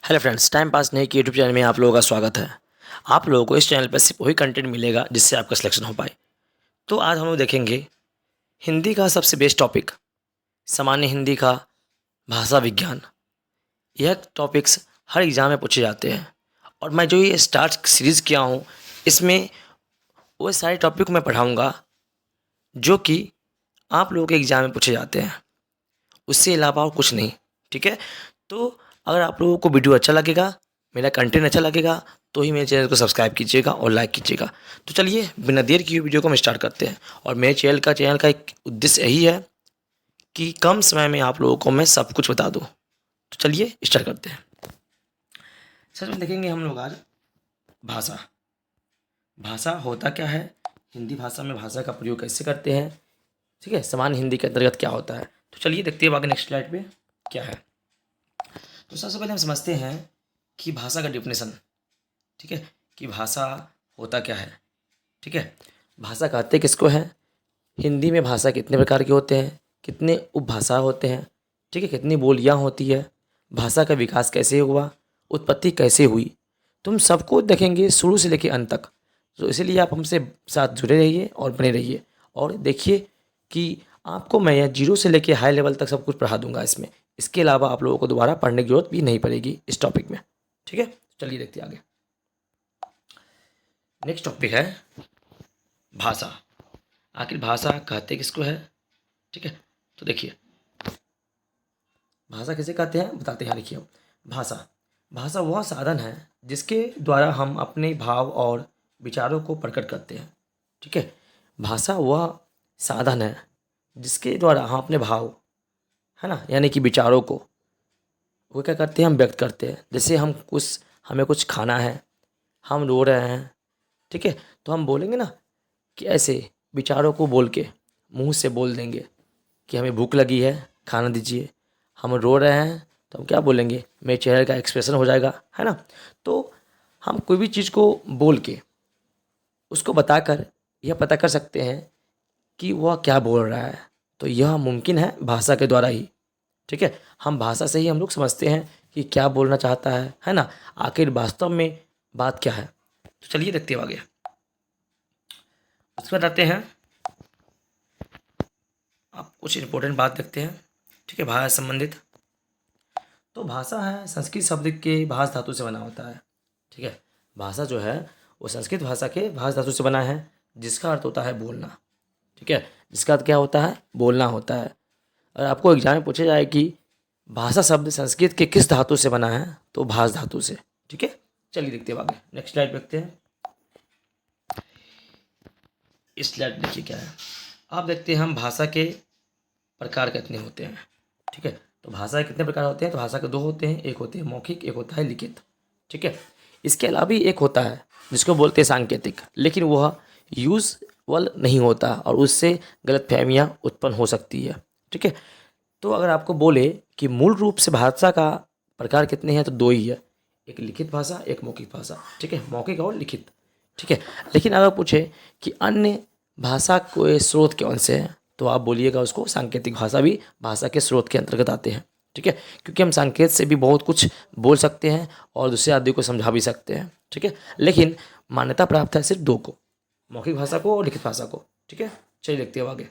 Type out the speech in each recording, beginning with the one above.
Hello friends, time pass नहीं की YouTube channel में आप लोगों का स्वागत है। आप लोगों को इस चैनल पर सिर्फ वही कंटेंट मिलेगा जिससे आपका सिलेक्शन हो पाए। तो आज हम लोग देखेंगे हिंदी का सबसे बेस्ट टॉपिक, सामान्य हिंदी का भाषा विज्ञान। यह टॉपिक्स हर एग्ज़ाम में पूछे जाते हैं और मैं जो ये स्टार्ट सीरीज़ किया हूँ, इसमें वो सारे टॉपिक मैं पढ़ाऊँगा जो कि आप लोगों के एग्ज़ाम में पूछे जाते हैं। उससे अलावा और कुछ नहीं। ठीक है, तो अगर आप लोगों को वीडियो अच्छा लगेगा, मेरा कंटेंट अच्छा लगेगा, तो ही मेरे चैनल को सब्सक्राइब कीजिएगा और लाइक कीजिएगा। तो चलिए बिना देर किए वीडियो को हम स्टार्ट करते हैं। और मेरे चैनल का एक उद्देश्य यही है कि कम समय में आप लोगों को मैं सब कुछ बता दूँ। तो चलिए स्टार्ट करते हैं। सर में देखेंगे हम लोग आज भाषा। भाषा होता क्या है, हिंदी भाषा में भाषा का प्रयोग कैसे करते हैं, ठीक है, सामान्य हिंदी के अंतर्गत क्या होता है। तो चलिए देखते हैं आगे नेक्स्ट स्लाइड पे क्या है। तो सबसे पहले हम समझते हैं कि भाषा का डेफिनेशन, ठीक है, कि भाषा होता क्या है। ठीक है, भाषा कहते किसको है, हिंदी में भाषा कितने प्रकार के होते हैं, कितने उपभाषा होते हैं, ठीक है, कितनी बोलियाँ होती है, भाषा का विकास कैसे हुआ, उत्पत्ति कैसे हुई, तुम सबको देखेंगे शुरू से लेकर अंत तक। तो इसीलिए आप हमसे साथ जुड़े रहिए और बने रहिए और देखिए कि आपको मैं यह जीरो से लेकर हाई लेवल तक सब कुछ पढ़ा दूंगा इसमें। इसके अलावा आप लोगों को दोबारा पढ़ने की जरूरत भी नहीं पड़ेगी इस टॉपिक में। ठीक है, चलिए देखते हैं आगे। नेक्स्ट टॉपिक है भाषा। आखिर भाषा कहते किसको है, ठीक है। तो देखिए भाषा किसे कहते हैं बताते हैं। लिखिए भाषा, भाषा वह साधन है जिसके द्वारा हम अपने भाव और विचारों को प्रकट करते हैं। ठीक है, भाषा वह साधन है जिसके द्वारा हम अपने भाव, है ना, यानी कि विचारों को वो क्या करते हैं, हम व्यक्त करते हैं। जैसे हमें कुछ खाना है, हम रो रहे हैं, ठीक है, तो हम बोलेंगे ना कि ऐसे विचारों को बोल के मुंह से बोल देंगे कि हमें भूख लगी है, खाना दीजिए। हम रो रहे हैं तो हम क्या बोलेंगे, मेरे चेहरे का एक्सप्रेशन हो जाएगा, है ना। तो हम कोई भी चीज़ को बोल के उसको बताकर यह पता कर सकते हैं कि वह क्या बोल रहा है। तो यह मुमकिन है भाषा के द्वारा ही। ठीक है, हम भाषा से ही हम लोग समझते हैं कि क्या बोलना चाहता है ना, आखिर वास्तव में बात क्या है। तो चलिए देखते हैं आगे। उसके बाद आते हैं, आप कुछ इंपॉर्टेंट बात देखते हैं, ठीक है, भाषा से संबंधित। तो भाषा है संस्कृत शब्द के भाष धातु से बना होता है। ठीक है, भाषा जो है वो संस्कृत भाषा के भाष धातु से बना है जिसका अर्थ होता है बोलना। ठीक है, जिसका अर्थ क्या होता है, बोलना होता है। अगर आपको एग्जाम में पूछा जाए कि भाषा शब्द संस्कृत के किस धातु से बना है, तो भाष धातु से। ठीक है, चलिए देखते हैं आगे। नेक्स्ट स्लाइड देखते हैं। इस स्लाइड देखिए क्या है, आप देखते हैं हम भाषा के प्रकार कितने होते हैं। ठीक है, तो भाषा के कितने प्रकार होते हैं, तो भाषा के दो होते हैं, एक होते हैं मौखिक, एक होता है लिखित। ठीक है, इसके अलावा भी एक होता है जिसको बोलते हैं सांकेतिक, लेकिन वह यूजल नहीं होता और उससे गलतफहमियां उत्पन्न हो सकती है। ठीक है, तो अगर आपको बोले कि मूल रूप से भाषा का प्रकार कितने हैं, तो दो ही है, एक लिखित भाषा, एक मौखिक भाषा। ठीक है, मौखिक और लिखित। ठीक है, लेकिन अगर पूछे कि अन्य भाषा के स्रोत कौन से हैं, तो आप बोलिएगा उसको सांकेतिक भाषा भी भाषा के स्रोत के अंतर्गत आते हैं। ठीक है, क्योंकि हम संकेत से भी बहुत कुछ बोल सकते हैं और दूसरे आदमी को समझा भी सकते हैं। ठीक है, लेकिन मान्यता प्राप्त है सिर्फ दो को, मौखिक भाषा को और लिखित भाषा को। ठीक है, चलिए देखते हैं आगे।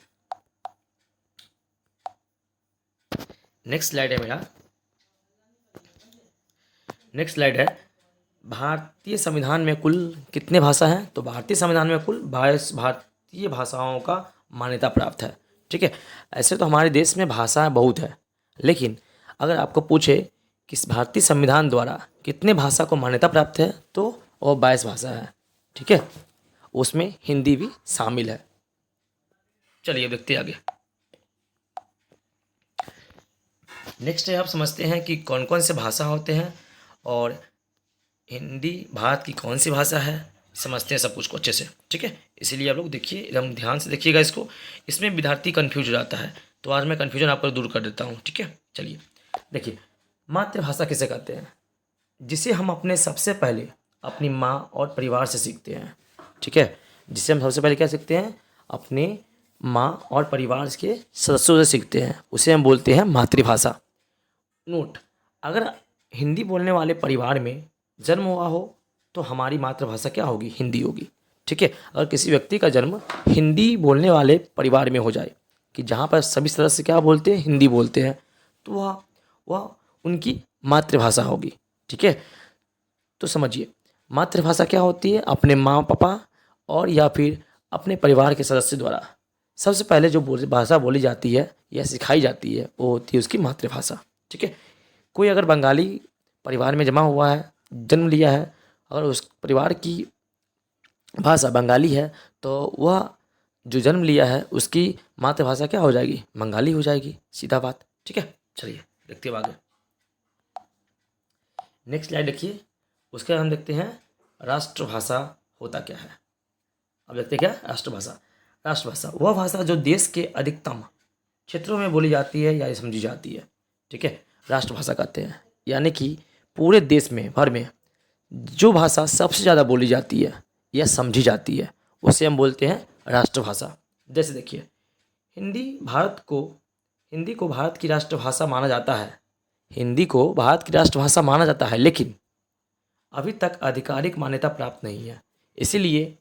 नेक्स्ट स्लाइड है मेरा, नेक्स्ट स्लाइड है भारतीय संविधान में कुल कितने भाषा हैं, तो भारतीय संविधान में कुल 22 भारतीय भाषाओं का मान्यता प्राप्त है। ठीक है, ऐसे तो हमारे देश में भाषाएं बहुत है, लेकिन अगर आपको पूछे कि भारतीय संविधान द्वारा कितने भाषा को मान्यता प्राप्त है, तो वो 22 भाषा है। ठीक है, उसमें हिंदी भी शामिल है। चलिए देखते हैं आगे। नेक्स्ट है, आप समझते हैं कि कौन कौन से भाषा होते हैं और हिंदी भारत की कौन सी भाषा है, समझते हैं सब कुछ को अच्छे से। ठीक है, इसीलिए आप लोग देखिए, एकदम ध्यान से देखिएगा इसको, इसमें विद्यार्थी कन्फ्यूज हो जाता है, तो आज मैं कन्फ्यूजन आपको दूर कर देता हूँ। ठीक है, चलिए देखिए, मातृभाषा किसे कहते हैं, जिसे हम अपने सबसे पहले अपनी माँ और परिवार से सीखते हैं। ठीक है, जिसे हम सबसे पहले क्या सीखते हैं, अपने माँ और परिवार के सदस्यों से सीखते हैं, उसे हम बोलते हैं मातृभाषा। नोट, अगर हिंदी बोलने वाले परिवार में जन्म हुआ हो तो हमारी मातृभाषा क्या होगी? हिंदी होगी। ठीक है, अगर किसी व्यक्ति का जन्म हिंदी बोलने वाले परिवार में हो जाए कि जहाँ पर सभी सदस्य क्या बोलते हैं? हिंदी बोलते हैं, तो वह उनकी मातृभाषा होगी। ठीक है, तो समझिए मातृभाषा क्या होती है? अपने माँ पापा और या फिर अपने परिवार के सदस्य द्वारा सबसे पहले जो भाषा बोली जाती है या सिखाई जाती है वो होती है उसकी मातृभाषा। ठीक है, कोई अगर बंगाली परिवार में जमा हुआ है, जन्म लिया है, अगर उस परिवार की भाषा बंगाली है तो वह जो जन्म लिया है उसकी मातृभाषा क्या हो जाएगी? बंगाली हो जाएगी, सीधा बात। ठीक है, चलिए देखते हैं आगे। नेक्स्ट स्लाइड देखिए, उसके बाद हम देखते हैं राष्ट्रभाषा होता क्या है। अब देखते हैं क्या राष्ट्रभाषा। राष्ट्रभाषा वह भाषा जो देश के अधिकतम क्षेत्रों में बोली जाती है या समझी जाती है। ठीक है, राष्ट्रभाषा कहते हैं, यानी कि पूरे देश में भर में जो भाषा सबसे ज़्यादा बोली जाती है या समझी जाती है उसे हम बोलते हैं राष्ट्रभाषा। जैसे देखिए, हिंदी को भारत की राष्ट्रभाषा माना जाता है। हिंदी को भारत की राष्ट्रभाषा माना जाता है, लेकिन अभी तक आधिकारिक मान्यता प्राप्त नहीं है। इसीलिए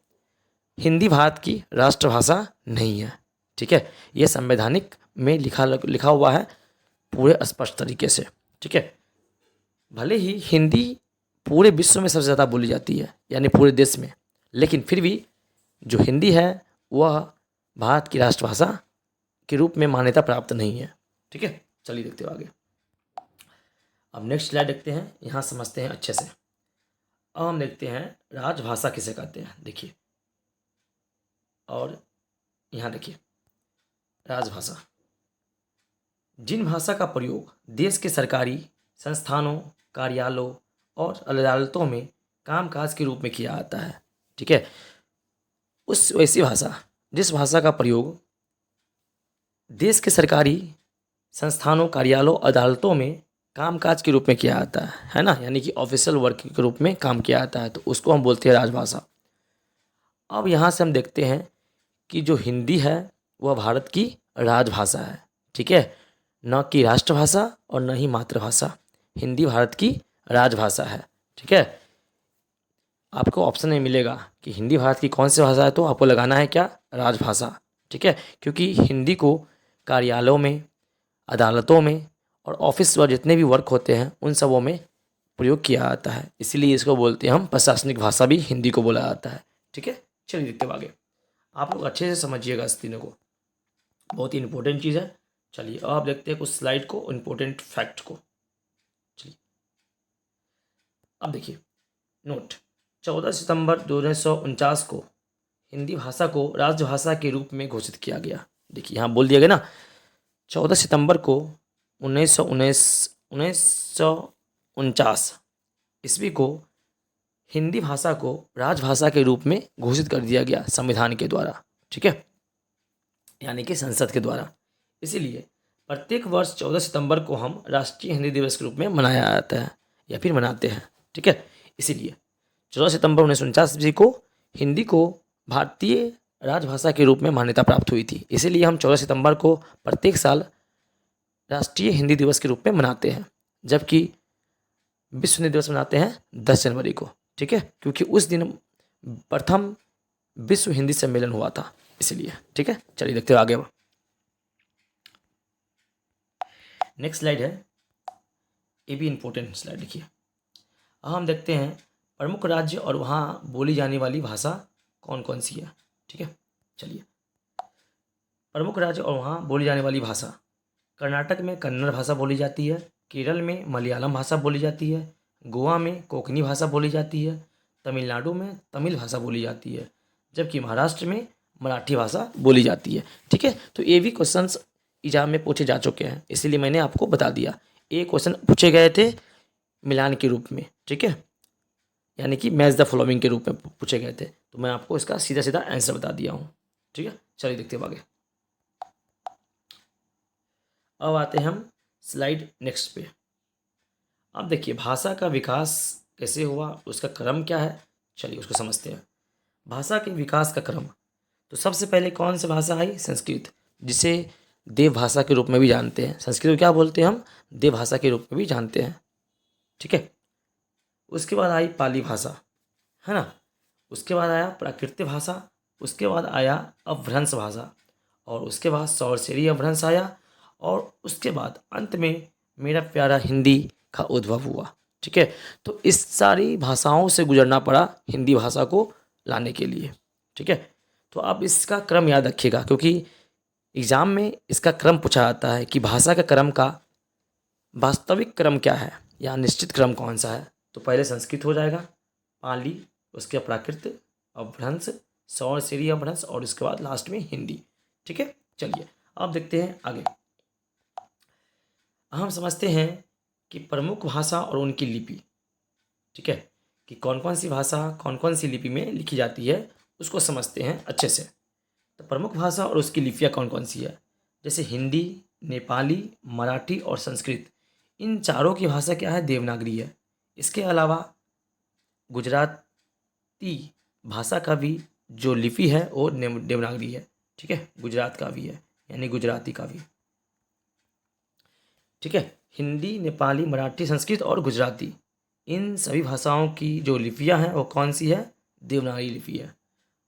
हिंदी भारत की राष्ट्रभाषा नहीं है। ठीक है, ये संवैधानिक में लिखा हुआ है पूरे स्पष्ट तरीके से। ठीक है, भले ही हिंदी पूरे विश्व में सबसे ज़्यादा बोली जाती है यानी पूरे देश में, लेकिन फिर भी जो हिंदी है वह भारत की राष्ट्रभाषा के रूप में मान्यता प्राप्त नहीं है। ठीक है, चलिए देखते हो आगे। अब नेक्स्ट स्लाइड देखते हैं, यहाँ समझते हैं अच्छे से। अब हम देखते हैं राजभाषा किसे कहते हैं। देखिए, और यहाँ देखिए राजभाषा जिन भाषा का प्रयोग देश के सरकारी संस्थानों, कार्यालयों और अदालतों में कामकाज के रूप में किया जाता है। ठीक है, उस वैसी भाषा जिस भाषा का प्रयोग देश के सरकारी संस्थानों, कार्यालयों, अदालतों में कामकाज के रूप में किया जाता है ना, यानी कि ऑफिशियल वर्क के रूप में काम किया जाता है, तो उसको हम बोलते हैं राजभाषा। अब यहाँ से हम देखते हैं कि जो हिंदी है वह भारत की राजभाषा है। ठीक है, न कि राष्ट्रभाषा और न ही मातृभाषा, हिंदी भारत की राजभाषा है। ठीक है, आपको ऑप्शन में मिलेगा कि हिंदी भारत की कौन सी भाषा है, तो आपको लगाना है क्या? राजभाषा। ठीक है, क्योंकि हिंदी को कार्यालयों में, अदालतों में और ऑफिस व जितने भी वर्क होते हैं उन सबों में प्रयोग किया जाता है, इसीलिए इसको बोलते हैं हम प्रशासनिक भाषा भी हिंदी को बोला जाता है। ठीक है, चलिए देखते हैं आगे। आप लोग अच्छे से समझिएगा इस तीनों को, बहुत ही इंपॉर्टेंट चीज़ है। चलिए अब आप देखते हैं कुछ स्लाइड को, इंपॉर्टेंट फैक्ट को। चलिए अब देखिए, नोट 14 सितंबर 1949 को हिंदी भाषा को राजभाषा के रूप में घोषित किया गया। देखिए यहाँ बोल दिया गया ना, 14 सितंबर को 1949 ईस्वी को हिंदी भाषा को राजभाषा के रूप में घोषित कर दिया गया संविधान के द्वारा। ठीक है, यानी कि संसद के द्वारा। इसीलिए प्रत्येक वर्ष 14 सितंबर को हम राष्ट्रीय हिंदी दिवस के रूप में मनाया जाता है या फिर मनाते हैं। ठीक है, इसीलिए 14 सितंबर 1949 ईस्वी को हिंदी को भारतीय राजभाषा के रूप में मान्यता प्राप्त हुई थी। इसीलिए हम 14 सितंबर को प्रत्येक साल राष्ट्रीय हिंदी दिवस के रूप में मनाते हैं, जबकि विश्व हिंदी दिवस मनाते हैं 10 जनवरी को। ठीक है, क्योंकि उस दिन प्रथम विश्व हिंदी सम्मेलन हुआ था, इसलिए। ठीक है, चलिए देखते हैं आगे। नेक्स्ट स्लाइड है, ये भी इंपॉर्टेंट स्लाइड देखिए। अब हम देखते हैं प्रमुख राज्य और वहाँ बोली जाने वाली भाषा कौन कौन सी है। ठीक है, चलिए प्रमुख राज्य और वहाँ बोली जाने वाली भाषा, कर्नाटक में कन्नड़ भाषा बोली जाती है, केरल में मलयालम भाषा बोली जाती है, गोवा में कोंकणी भाषा बोली जाती है, तमिलनाडु में तमिल भाषा बोली जाती है, जबकि महाराष्ट्र में मराठी भाषा बोली जाती है। ठीक है, तो ये भी क्वेश्चंस एग्जाम में पूछे जा चुके हैं, इसीलिए मैंने आपको बता दिया। ये क्वेश्चन पूछे गए थे मिलान के रूप में। ठीक है, यानी कि मैच द फॉलोइंग के रूप में पूछे गए थे, तो मैं आपको इसका सीधा सीधा आंसर बता दिया हूँ। ठीक है, चलिए देखते हैं आगे। अब आते हैं हम स्लाइड नेक्स्ट पे। अब देखिए भाषा का विकास कैसे हुआ, उसका क्रम क्या है, चलिए उसको समझते हैं। भाषा के विकास का क्रम, तो सबसे पहले कौन सी भाषा आई? संस्कृत, जिसे देव भाषा के रूप में भी जानते हैं। संस्कृत को क्या बोलते हैं हम? देव भाषा के रूप में भी जानते हैं। ठीक है। उसके बाद आई पाली भाषा, है ना। उसके बाद आया प्राकृत भाषा, उसके बाद आया अपभ्रंश भाषा, और उसके बाद सौरसेरी अपभ्रंश आया, और उसके बाद अंत में मेरा प्यारा हिंदी का उद्भव हुआ। ठीक है। तो इस सारी भाषाओं से गुजरना पड़ा हिंदी भाषा को लाने के लिए। ठीक है। तो आप इसका क्रम याद रखिएगा, क्योंकि एग्जाम में इसका क्रम पूछा जाता है कि भाषा का क्रम का वास्तविक क्रम क्या है या निश्चित क्रम कौन सा है। तो पहले संस्कृत हो जाएगा, पाली, उसके बाद प्राकृत, अपभ्रंश, सौरसेरी अपभ्रंश, और उसके बाद लास्ट में हिंदी। ठीक है। चलिए अब देखते हैं आगे। हम समझते हैं कि प्रमुख भाषा और उनकी लिपि। ठीक है। कि कौन कौन सी भाषा कौन कौन सी लिपि में लिखी जाती है, उसको समझते हैं अच्छे से। तो प्रमुख भाषा और उसकी लिपियाँ कौन कौन सी है, जैसे हिंदी, नेपाली, मराठी और संस्कृत। इन चारों की भाषा क्या है, देवनागरी है। इसके अलावा गुजराती भाषा का भी जो लिपि है वो देवनागरी है। ठीक है। गुजरात का भी है, यानी गुजराती का भी। ठीक है। हिंदी, नेपाली, मराठी, संस्कृत और गुजराती, इन सभी भाषाओं की जो लिपियाँ हैं वो कौन सी है, देवनागरी लिपि है।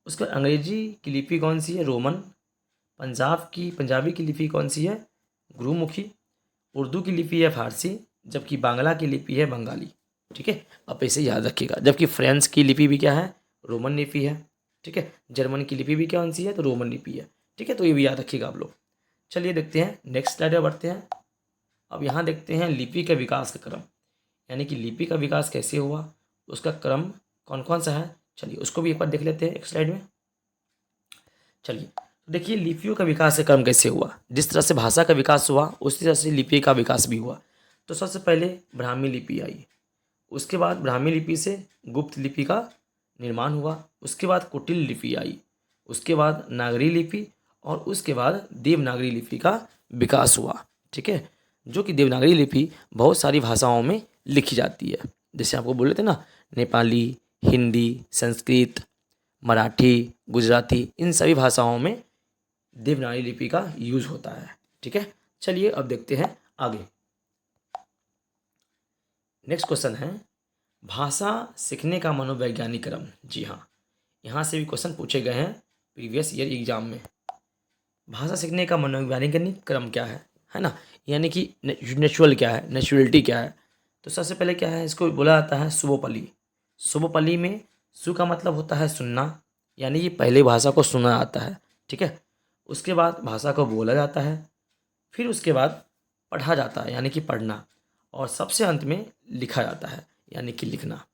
उसके बाद अंग्रेजी की लिपि कौन सी है, रोमन। पंजाबी की लिपि कौन सी है, गुरुमुखी। उर्दू की लिपि है फारसी, जबकि बांग्ला की लिपि है बंगाली। ठीक है। आप इसे याद रखिएगा। जबकि फ्रेंच की लिपि भी क्या है, रोमन लिपि है। ठीक है। जर्मन की लिपि भी कौन सी है, तो रोमन लिपि है। ठीक है। तो ये भी याद रखिएगा आप लोग। चलिए देखते हैं नेक्स्ट स्लाइड पर बढ़ते हैं। अब यहाँ देखते हैं लिपि के विकास का क्रम, यानी कि लिपि का विकास कैसे हुआ, उसका क्रम कौन कौन सा है। चलिए उसको भी एक बार देख लेते हैं एक स्लाइड में। चलिए तो देखिए लिपियों का विकास का क्रम कैसे हुआ। जिस तरह से भाषा का विकास हुआ उसी तरह से लिपि का विकास भी हुआ। तो सबसे पहले ब्राह्मी लिपि आई, उसके बाद ब्राह्मी लिपि से गुप्त लिपि का निर्माण हुआ, उसके बाद कुटिल लिपि आई, उसके बाद नागरी लिपि, और उसके बाद देवनागरी लिपि का विकास हुआ। ठीक है। जो कि देवनागरी लिपि बहुत सारी भाषाओं में लिखी जाती है। जैसे आपको बोले थे ना, नेपाली, हिंदी, संस्कृत, मराठी, गुजराती, इन सभी भाषाओं में देवनागरी लिपि का यूज होता है। ठीक है। चलिए अब देखते हैं आगे। नेक्स्ट क्वेश्चन है भाषा सीखने का मनोवैज्ञानिक क्रम। जी हाँ, यहाँ से भी क्वेश्चन पूछे गए हैं प्रीवियस ईयर एग्जाम में। भाषा सीखने का मनोवैज्ञानिक क्रम क्या है ना, यानी कि नेचुरल क्या है, नेचुरलिटी क्या है। तो सबसे पहले क्या है, इसको बोला जाता है सुबोपली। सुबोपली में सु का मतलब होता है सुनना, यानी कि पहले भाषा को सुना जाता है। ठीक है। उसके बाद भाषा को बोला जाता है, फिर उसके बाद पढ़ा जाता है यानी कि पढ़ना, और सबसे अंत में लिखा जाता है यानी कि लिखना।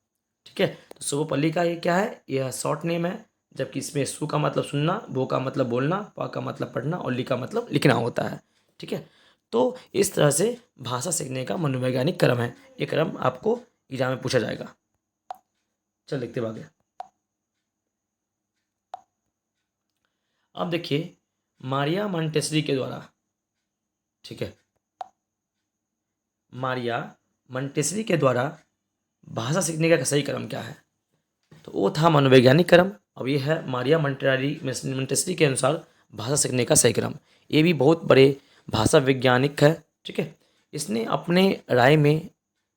ठीक है। तो सुबोपली का ये क्या है, यह शॉर्ट नेम है, जबकि इसमें सु का मतलब सुनना, बो का मतलब बोलना, पा का मतलब पढ़ना, और ली का मतलब लिखना होता है। ठीक है। तो इस तरह से भाषा सीखने का मनोवैज्ञानिक क्रम है। ये क्रम आपको एग्जाम में पूछा जाएगा। चल देखते हैं आगे। अब देखिए मारिया मॉन्टेसरी के द्वारा, ठीक है, मारिया मॉन्टेसरी के द्वारा भाषा सीखने का सही क्रम क्या है, तो वो था मनोवैज्ञानिक क्रम। अब ये है मारिया मॉन्टेसरी के अनुसार भाषा सीखने का सही क्रम। ये भी बहुत बड़े भाषा वैज्ञानिक है। ठीक है। इसने अपने राय में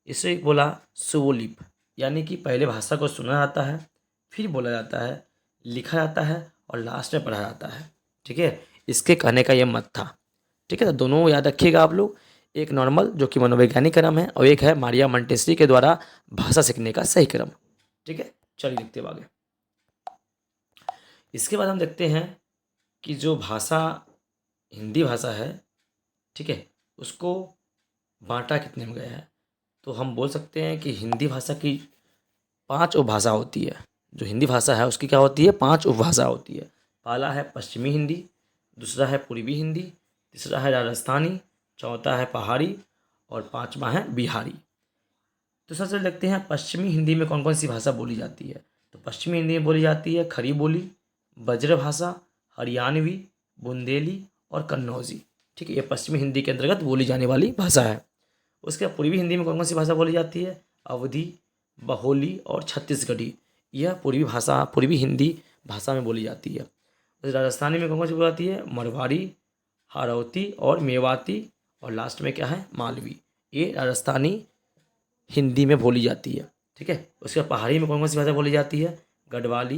इसे बोला सुवोलिप, यानी कि पहले भाषा को सुना जाता है, फिर बोला जाता है, लिखा जाता है, और लास्ट में पढ़ा जाता है। ठीक है। इसके कहने का यह मत था। ठीक है। तो दोनों याद रखिएगा आप लोग, एक नॉर्मल जो कि मनोवैज्ञानिक क्रम है, और एक है मारिया मॉन्टेसरी के द्वारा भाषा सीखने का सही क्रम। ठीक है। चलिए देखते हैं आगे। इसके बाद हम देखते हैं कि जो भाषा हिंदी भाषा है, ठीक है, उसको बांटा कितने में गया है। तो हम बोल सकते हैं कि हिंदी भाषा की 5 उपभाषा होती है। जो हिंदी भाषा है उसकी क्या होती है, 5 उपभाषा होती है। पहला है पश्चिमी हिंदी, दूसरा है पूर्वी हिंदी, तीसरा है राजस्थानी, चौथा है पहाड़ी, और पांचवा है बिहारी। तो सबसे देखते हैं पश्चिमी हिंदी में कौन कौन सी भाषा बोली जाती है। तो पश्चिमी हिंदी में बोली जाती है खड़ी बोली, ब्रजभाषा, हरियाणवी, बुंदेली और कन्नौजी। ठीक है। ये पश्चिमी हिंदी के अंतर्गत बोली जाने वाली भाषा है। उसके बाद पूर्वी हिंदी में कौन कौन सी भाषा बोली जाती है, अवधी, बहोली और छत्तीसगढ़ी। यह पूर्वी हिंदी भाषा में बोली जाती है। राजस्थानी में कौन कौन सी बोली जाती है, मरवाड़ी, हाड़ौती और मेवाती, और लास्ट में क्या है, मालवी। ये राजस्थानी हिंदी में बोली जाती है। ठीक है, उसके बाद पहाड़ी में कौन कौन सी भाषा बोली जाती है? गढ़वाली,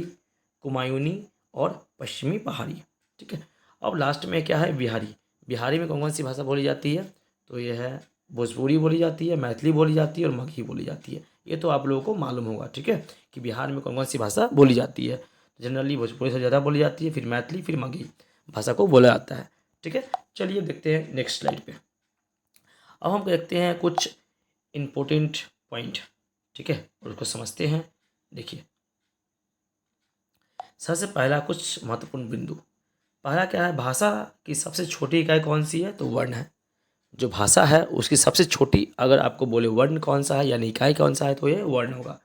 कुमायूनी और पश्चिमी पहाड़ी। ठीक है, अब लास्ट में क्या है? बिहारी। बिहारी में कौन कौन सी भाषा बोली जाती है? तो ये है भोजपुरी बोली जाती है, मैथिली बोली जाती है और मगही बोली जाती है। ये तो आप लोगों को मालूम होगा। ठीक है, कि बिहार में कौन कौन सी भाषा बोली जाती है। जनरली भोजपुरी से ज़्यादा बोली जाती है, फिर मैथिली, फिर मगही भाषा को बोला जाता है। ठीक है, चलिए देखते हैं नेक्स्ट स्लाइड पे। अब हम देखते हैं कुछ इम्पोर्टेंट पॉइंट। ठीक है, और उसको समझते हैं। देखिए, सबसे पहला कुछ महत्वपूर्ण बिंदु। पहला क्या है? भाषा की सबसे छोटी इकाई कौन सी है? तो वर्ण है। जो भाषा है उसकी सबसे छोटी, अगर आपको बोले वर्ण कौन सा है यानी इकाई कौन सा है, तो ये वर्ण होगा।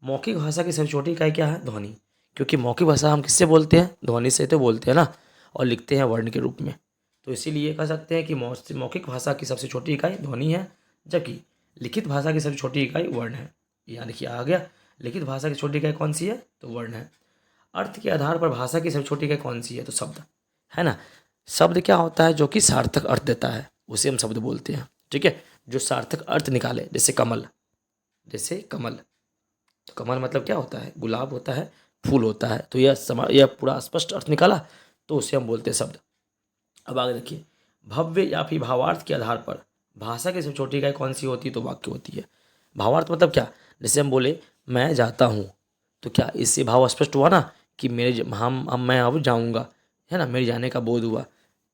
मौखिक भाषा की सबसे छोटी इकाई क्या है? ध्वनि। क्योंकि मौखिक भाषा हम किससे बोलते हैं? ध्वनि से तो बोलते हैं ना, और लिखते हैं वर्ण के रूप में। तो इसीलिए कह सकते हैं कि मौखिक भाषा की सबसे छोटी इकाई ध्वनि है, जबकि लिखित भाषा की सबसे छोटी इकाई वर्ण है। यहाँ देखिए आ गया, लिखित भाषा की छोटी इकाई कौन सी है? तो वर्ण है। अर्थ के आधार पर भाषा की सबसे छोटी इकाई कौन सी है? तो शब्द है ना। शब्द क्या होता है? जो कि सार्थक अर्थ देता है, उसे हम शब्द बोलते हैं। ठीक है, जो सार्थक अर्थ निकाले, जैसे कमल। जैसे कमल, तो कमल मतलब क्या होता है? गुलाब होता है, फूल होता है। तो यह पूरा स्पष्ट अर्थ निकाला, तो उसे हम बोलते हैं शब्द। अब आगे देखिए, भव्य या फिर भावार्थ के आधार पर भाषा की सबसे छोटी इकाई कौन सी होती है? तो वाक्य होती है। भावार्थ मतलब क्या? जैसे हम बोले मैं जाता हूँ, तो क्या इससे भाव स्पष्ट हुआ ना कि हम मैं अब जाऊँगा, है ना, मेरे जाने का बोध हुआ।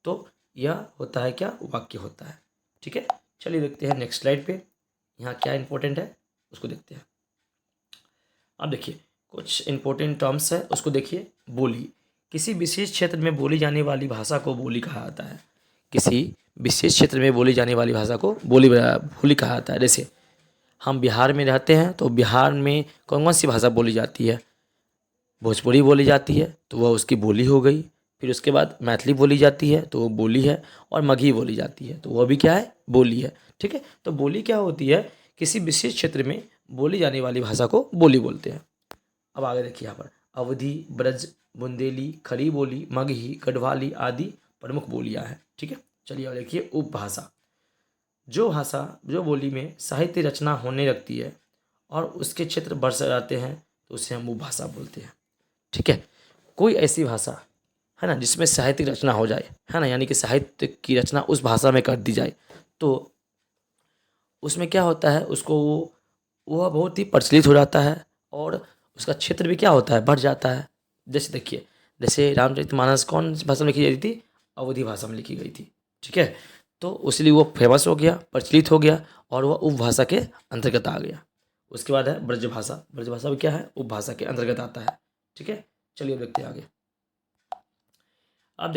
तो यह होता है क्या? वाक्य होता है। ठीक है, चलिए देखते हैं नेक्स्ट स्लाइड पे, यहाँ क्या इंपॉर्टेंट है उसको देखते हैं। अब देखिए, कुछ इंपॉर्टेंट टर्म्स है, उसको देखिए। बोली, किसी विशेष क्षेत्र में बोली जाने वाली भाषा को बोली कहा जाता है। किसी विशेष क्षेत्र में बोली जाने वाली भाषा को बोली कहा जाता है। जैसे हम बिहार में रहते हैं, तो बिहार में कौन कौन सी भाषा बोली जाती है? भोजपुरी बोली जाती है, तो वह उसकी बोली हो गई। फिर उसके बाद मैथिली बोली जाती है, तो वो बोली है। और मगही बोली जाती है, तो वह भी क्या है? बोली है। ठीक है, तो बोली क्या होती है? किसी विशेष क्षेत्र में बोली जाने वाली भाषा को बोली बोलते हैं। अब आगे देखिए, यहाँ पर अवधी, ब्रज, बुंदेली, खड़ी बोली, मगही, गढ़वाली आदि प्रमुख बोलियां हैं। ठीक है, चलिए अब देखिए उपभाषा। जो बोली में साहित्य रचना होने लगती है और उसके क्षेत्र बढ़ जाते हैं, तो उसे हम उपभाषा बोलते हैं। ठीक है, कोई ऐसी भाषा है ना जिसमें साहित्यिक रचना हो जाए, है ना, यानी कि साहित्य की रचना उस भाषा में कर दी जाए, तो उसमें क्या होता है? उसको वह बहुत ही प्रचलित हो जाता है, और उसका क्षेत्र भी क्या होता है? बढ़ जाता है। जैसे देखिए, जैसे रामचरितमानस कौन सी भाषा में लिखी गई थी? अवधी भाषा में लिखी गई थी। ठीक है, तो इसलिए वो फेमस हो गया, प्रचलित हो गया, और वह उपभाषा के अंतर्गत आ गया। उसके बाद है ब्रजभाषा। ब्रजभाषा भी क्या है? उपभाषा के अंतर्गत आता है। ठीक है, चलिए देखते हैं आगे। अब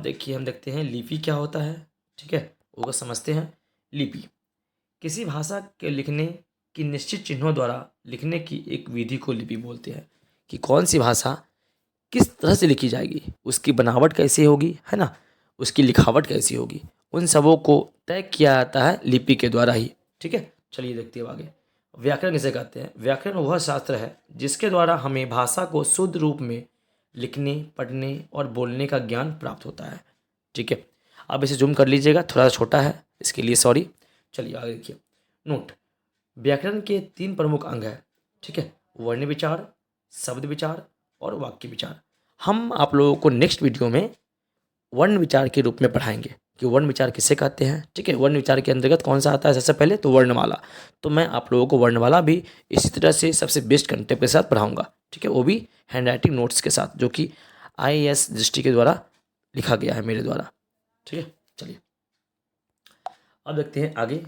देखिए, हम देखते हैं लिपि क्या होता है। ठीक है, वो समझते हैं। लिपि किसी भाषा के लिखने की निश्चित चिन्हों द्वारा लिखने की एक विधि को लिपि बोलते हैं। कि कौन सी भाषा किस तरह से लिखी जाएगी, उसकी बनावट कैसी होगी, है ना, उसकी लिखावट कैसी होगी, उन सबों को तय किया जाता है लिपि के द्वारा ही। ठीक है, चलिए देखते हैं आगे। व्याकरण किसे कहते हैं? व्याकरण वह शास्त्र है जिसके द्वारा हमें भाषा को शुद्ध रूप में लिखने, पढ़ने और बोलने का ज्ञान प्राप्त होता है। ठीक है, अब इसे जूम कर लीजिएगा, थोड़ा सा छोटा है, इसके लिए सॉरी। चलिए आगे देखिए। नोट, व्याकरण के 3 प्रमुख अंग हैं। ठीक है, वर्ण विचार, शब्द विचार और वाक्य विचार। हम आप लोगों को नेक्स्ट वीडियो में वर्ण विचार के रूप में पढ़ाएंगे कि वर्ण विचार किसे कहते हैं। ठीक है, वर्ण विचार के अंतर्गत कौन सा आता है? सबसे पहले तो वर्णमाला। तो मैं आप लोगों को वर्णमाला भी इसी तरह से सबसे बेस्ट कंटेंट के साथ पढ़ाऊंगा। ठीक है, वो भी हैंड राइटिंग नोट्स के साथ, जो कि IAS दृष्टि के द्वारा लिखा गया है, मेरे द्वारा। ठीक है, चलिए अब देखते हैं आगे।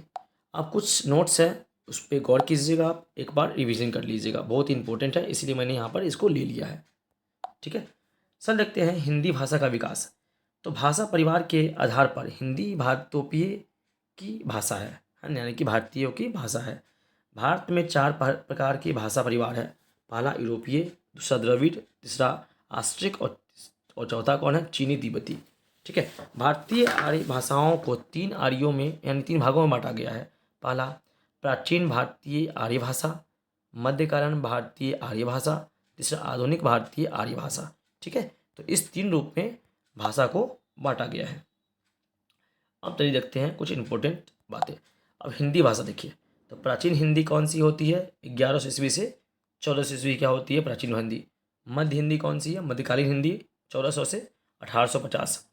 आप कुछ नोट्स हैं, उस पर गौर कीजिएगा, आप एक बार रिवीजन कर लीजिएगा, बहुत ही इंपॉर्टेंट है, इसलिए मैंने यहाँ पर इसको ले लिया है। ठीक है, सर देखते हैं हिंदी भाषा का विकास। तो भाषा परिवार के आधार पर हिंदी भारतोपीय की भाषा है ना, यानी कि भारतीयों की भाषा है। भारत में 4 प्रकार की भाषा परिवार है। पहला यूरोपीय, दूसरा द्रविड़, तीसरा आस्ट्रिक और चौथा कौन है? चीनी तिब्बती। ठीक है, भारतीय आर्य भाषाओं को 3 आर्यों में यानी 3 भागों में बांटा गया है। पहला प्राचीन भारतीय आर्य भाषा, मध्यकालीन भारतीय आर्य भाषा, तीसरा आधुनिक भारतीय आर्य भाषा। ठीक है, तो इस 3 रूप में भाषा को बांटा गया है। अब चलिए देखते हैं कुछ इंपॉर्टेंट बातें। अब हिंदी भाषा देखिए, तो प्राचीन हिंदी कौन सी होती है? 1100 ईस्वी से 1400 ईस्वी क्या होती है? प्राचीन हिंदी। मध्य हिंदी कौन सी है? मध्यकालीन हिंदी 1400 से 1850।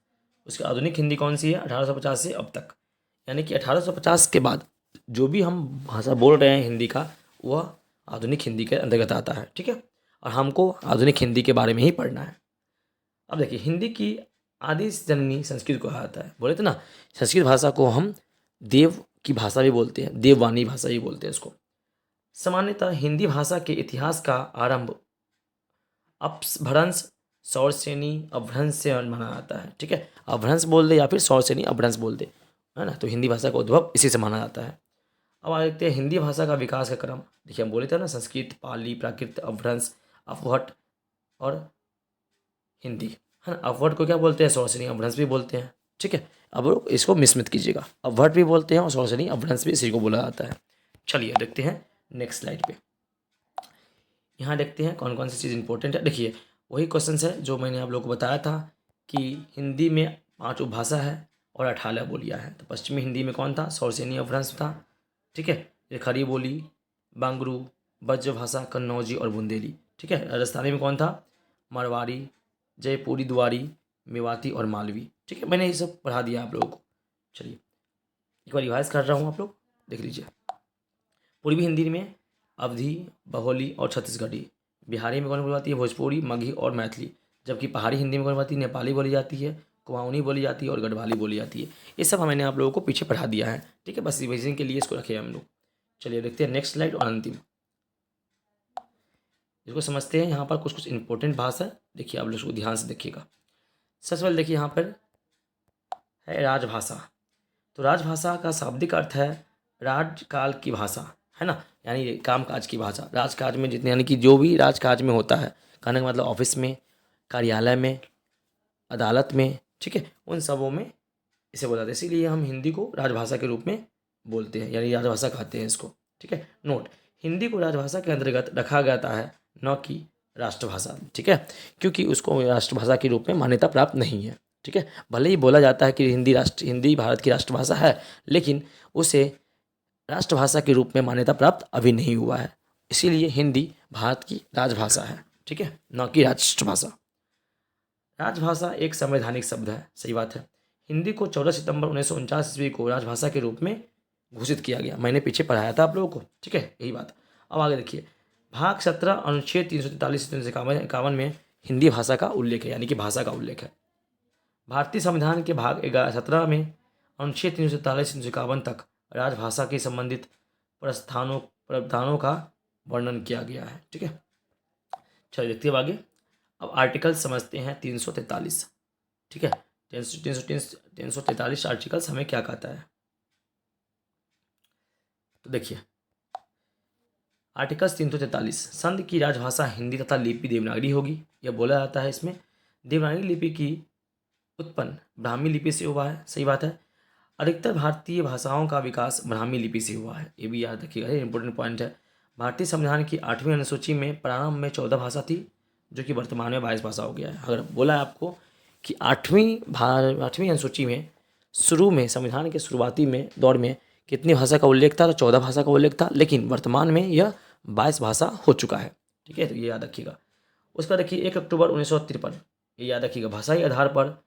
उसकी आधुनिक हिंदी कौन सी है? 1850 से अब तक। यानी कि 1850 के बाद जो भी हम भाषा बोल रहे हैं हिंदी का, वह आधुनिक हिंदी के अंतर्गत आता है। ठीक है, और हमको आधुनिक हिंदी के बारे में ही पढ़ना है। अब देखिए, हिंदी की आदि जननी संस्कृत को कहा जाता है। बोले थे ना, संस्कृत भाषा को हम देव की भाषा भी बोलते हैं, देववाणी भाषा भी बोलते हैं इसको। सामान्यतः हिंदी भाषा के इतिहास का आरंभ अपभ्रंश सौरसेनी अपभ्रंश से माना जाता है। ठीक है, अपभ्रंश बोल दे या फिर सौरसेनी अपभ्रंश बोल दे, है ना, तो हिंदी भाषा का उद्भव इसी से माना जाता है। अब आ देखते हैं हिंदी भाषा का विकास का क्रम। देखिए, हम बोले थे ना, संस्कृत, पाली, प्राकृत, अपभ्रंश, अपभट्ट और हिंदी, है ना। अपभट्ट को क्या बोलते हैं? सौरसेनी अपभ्रंश भी बोलते हैं। ठीक है, अब इसको मिश्रित कीजिएगा, अपभट्ट भी बोलते हैं और सौरसेनी अपभ्रंश भी इसी को बोला जाता है। चलिए देखते हैं नेक्स्ट स्लाइड पे। यहाँ देखते हैं कौन कौन सी चीज़ इंपॉर्टेंट है। देखिए, वही क्वेश्चन है जो मैंने आप लोगों को बताया था कि हिंदी में 5 उपभाषा है और 18 बोलियाँ हैं। तो पश्चिमी हिंदी में कौन था? सौरसेनी अपभ्रंश था। ठीक है, खड़ी बोली, बांगरू, ब्रजभाषा, कन्नौजी और बुंदेली। ठीक है, राजस्थानी में कौन था? मारवाड़ी, जयपुरी, द्वारी, मेवाती और मालवी। ठीक है, मैंने ये सब पढ़ा दिया आप लोगों को। चलिए एक बार रिवाइज कर रहा हूँ, आप लोग देख लीजिए। पूर्वी हिंदी में अवधी, बघौली और छत्तीसगढ़ी। बिहारी में कौन बोली जाती है? भोजपुरी, मगही और मैथिली। जबकि पहाड़ी हिंदी में कौन बोली जाती है? नेपाली बोली जाती है, कुमाऊनी बोली जाती है और गढ़वाली बोली जाती है। ये सब मैंने आप लोगों को पीछे पढ़ा दिया है। ठीक है, बस रिविजन के लिए इसको रखे हम लोग। चलिए देखते हैं नेक्स्ट स्लाइड और अंतिम, इसको समझते हैं। यहाँ पर कुछ कुछ इंपॉर्टेंट भाषा है, देखिए आप लोग इसको ध्यान से देखिएगा। सबसे पहले देखिए, यहाँ पर है राजभाषा। तो राजभाषा का शाब्दिक अर्थ है राजकाल की भाषा, है ना, यानी कामकाज की भाषा। राजकाज में जितने, यानी कि जो भी राजकाज में होता है, कहने का मतलब ऑफिस में, कार्यालय में, अदालत में, ठीक है, उन सबों में इसे बोला जाता है। इसीलिए हम हिंदी को राजभाषा के रूप में बोलते हैं, यानी राजभाषा कहते हैं इसको। ठीक है, नोट, हिंदी को राजभाषा के अंतर्गत रखा जाता है, न कि राष्ट्रभाषा। ठीक है, क्योंकि उसको राष्ट्रभाषा के रूप में मान्यता प्राप्त नहीं है। ठीक है, भले ही बोला जाता है कि हिंदी भारत की राष्ट्रभाषा है, लेकिन उसे राष्ट्रभाषा के रूप में मान्यता प्राप्त अभी नहीं हुआ है। इसीलिए हिंदी भारत की राजभाषा है। ठीक है, न कि राष्ट्रभाषा। राजभाषा एक संवैधानिक शब्द है, सही बात है। हिंदी को 14 सितंबर 1949 ईस्वी को राजभाषा के रूप में घोषित किया गया। मैंने पीछे पढ़ाया था आप लोगों को। ठीक है, यही बात। अब आगे देखिए, भाग 17 अनुच्छेद 343 से 351 में हिंदी भाषा का उल्लेख है, यानी कि भाषा का उल्लेख है। भारतीय संविधान के भाग 17 में अनुच्छेद 343 से 351 तक राजभाषा के संबंधित प्रावधानों का वर्णन किया गया है। ठीक है, चलिए देखते हैं आगे। अब आर्टिकल समझते हैं 343। ठीक है, 343 आर्टिकल्स हमें क्या कहता है, तो देखिए आर्टिकल 343, संघ की राजभाषा हिंदी तथा लिपि देवनागरी होगी। यह बोला जाता है इसमें देवनागरी लिपि की उत्पन्न ब्राह्मी लिपि से हुआ है, सही बात है। अधिकतर भारतीय भाषाओं का विकास ब्राह्मी लिपि से हुआ है, ये भी याद रखिएगा, ये इंपॉर्टेंट पॉइंट है। भारतीय संविधान की 8वीं अनुसूची में प्रारंभ में 14 भाषा थी, जो कि वर्तमान में 22 भाषा हो गया है। अगर बोला है आपको कि 8वीं अनुसूची में शुरू में, संविधान के शुरुआती में दौर में कितनी भाषा का उल्लेख था? तो 14 भाषा का उल्लेख था, लेकिन वर्तमान में यह 22 भाषा हो चुका है। ठीक है, तो ये याद रखिएगा। उसका देखिए 1 अक्टूबर 1953, ये याद रखिएगा, भाषाई आधार पर